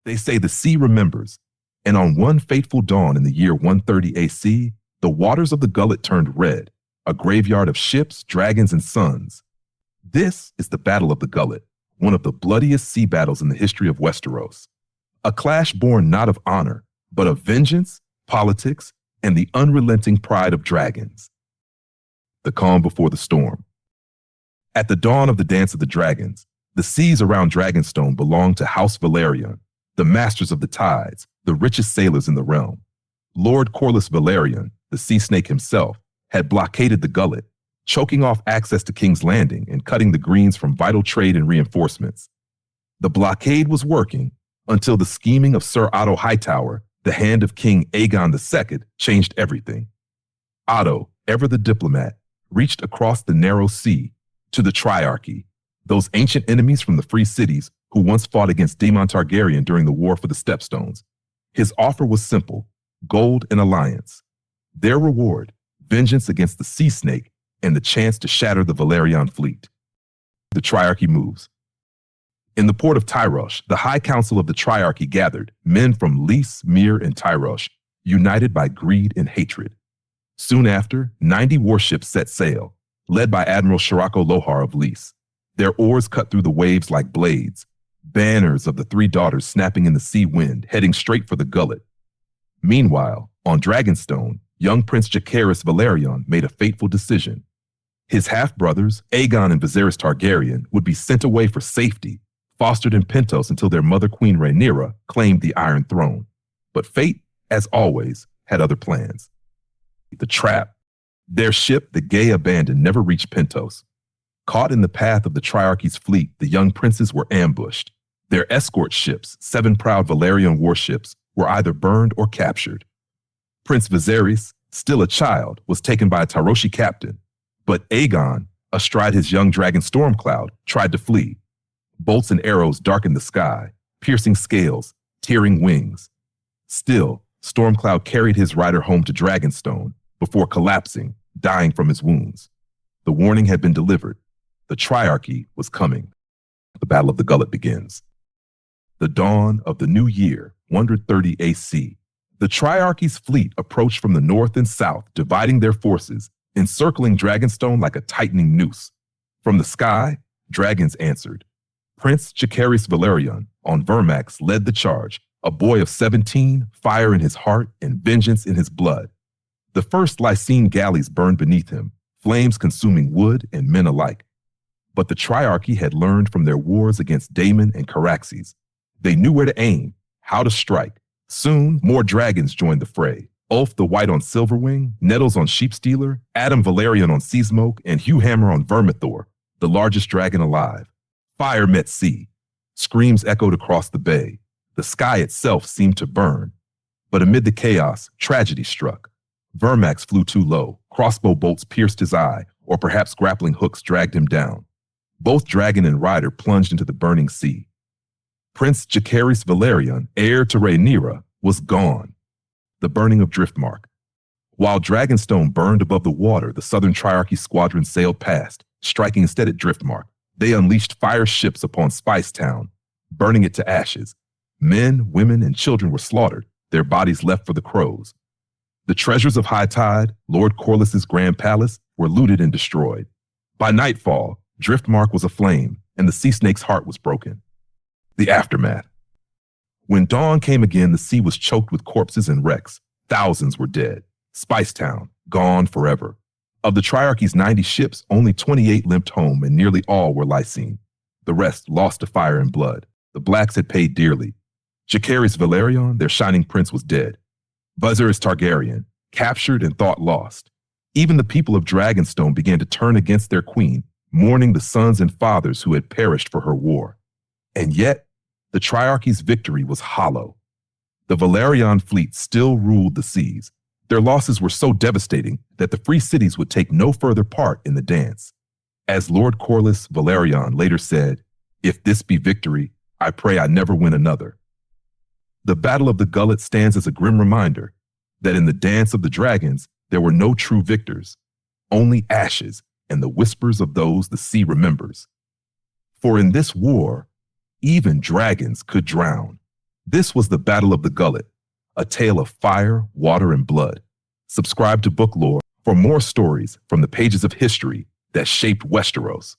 They say the sea remembers, and on one fateful dawn in the year 130 AC, the waters of the Gullet turned red, a graveyard of ships, dragons, and suns. This is the Battle of the Gullet, one of the bloodiest sea battles in the history of Westeros. A clash born not of honor, but of vengeance, politics, and the unrelenting pride of dragons. The calm before the storm. At the dawn of the Dance of the Dragons, the seas around Dragonstone belonged to House Velaryon, the masters of the tides, the richest sailors in the realm. Lord Corlys Velaryon, the sea snake himself, had blockaded the Gullet, choking off access to King's Landing and cutting the greens from vital trade and reinforcements. The blockade was working until the scheming of Sir Otto Hightower, the hand of King Aegon II, changed everything. Otto, ever the diplomat, reached across the narrow sea to the Triarchy, those ancient enemies from the free cities who once fought against Daemon Targaryen during the War for the Stepstones. His offer was simple: gold and alliance. Their reward, vengeance against the sea snake and the chance to shatter the Velaryon fleet. The Triarchy Moves. In the port of Tyrosh, the High Council of the Triarchy gathered, men from Lys, Myr, and Tyrosh, united by greed and hatred. Soon after, 90 warships set sail, led by Admiral Shirako Lohar of Lys. Their oars cut through the waves like blades, banners of the three daughters snapping in the sea wind, heading straight for the Gullet. Meanwhile, on Dragonstone, young Prince Jacaerys Velaryon made a fateful decision. His half-brothers, Aegon and Viserys Targaryen, would be sent away for safety, fostered in Pentos until their mother Queen Rhaenyra claimed the Iron Throne. But fate, as always, had other plans. The trap. Their ship, the Gay Abandoned, never reached Pentos. Caught in the path of the Triarchy's fleet, the young princes were ambushed. Their escort ships, 7 proud Velaryon warships, were either burned or captured. Prince Viserys, still a child, was taken by a Tyroshi captain, but Aegon, astride his young dragon Stormcloud, tried to flee. Bolts and arrows darkened the sky, piercing scales, tearing wings. Still, Stormcloud carried his rider home to Dragonstone before collapsing, dying from his wounds. The warning had been delivered. The Triarchy was coming. The Battle of the Gullet begins. The dawn of the new year, 130 AC. The Triarchy's fleet approached from the north and south, dividing their forces, encircling Dragonstone like a tightening noose. From the sky, dragons answered. Prince Jacaerys Velaryon on Vermax led the charge, a boy of 17, fire in his heart and vengeance in his blood. The first Lysene galleys burned beneath him, flames consuming wood and men alike. But the Triarchy had learned from their wars against Daemon and Caraxes. They knew where to aim, how to strike. Soon, more dragons joined the fray. Ulf the White on Silverwing, Nettles on Sheepstealer, Adam Velaryon on Seasmoke, and Hugh Hammer on Vermithor, the largest dragon alive. Fire met sea. Screams echoed across the bay. The sky itself seemed to burn. But amid the chaos, tragedy struck. Vermax flew too low. Crossbow bolts pierced his eye, or perhaps grappling hooks dragged him down. Both dragon and rider plunged into the burning sea. Prince Jacaerys Velaryon, heir to Rhaenyra, was gone. The Burning of Driftmark. While Dragonstone burned above the water, the Southern Triarchy squadron sailed past, striking instead at Driftmark. They unleashed fire ships upon Spicetown, burning it to ashes. Men, women, and children were slaughtered, their bodies left for the crows. The treasures of High Tide, Lord Corlys's grand palace, were looted and destroyed. By nightfall, Driftmark was aflame, and the sea snake's heart was broken. The aftermath. When dawn came again, the sea was choked with corpses and wrecks. Thousands were dead. Spicetown, gone forever. Of the Triarchy's 90 ships, only 28 limped home, and nearly all were Lysene. The rest lost to fire and blood. The Blacks had paid dearly. Jacaerys Velaryon, their shining prince, was dead. Viserys Targaryen, captured and thought lost. Even the people of Dragonstone began to turn against their queen, mourning the sons and fathers who had perished for her war. And yet, the Triarchy's victory was hollow. The Velaryon fleet still ruled the seas. Their losses were so devastating that the free cities would take no further part in the dance. As Lord Corlys Velaryon later said, "If this be victory, I pray I never win another." The Battle of the Gullet stands as a grim reminder that in the dance of the dragons, there were no true victors, only ashes and the whispers of those the sea remembers. For in this war, even dragons could drown. This was the Battle of the Gullet, a tale of fire, water, and blood. Subscribe to Book Lore for more stories from the pages of history that shaped Westeros.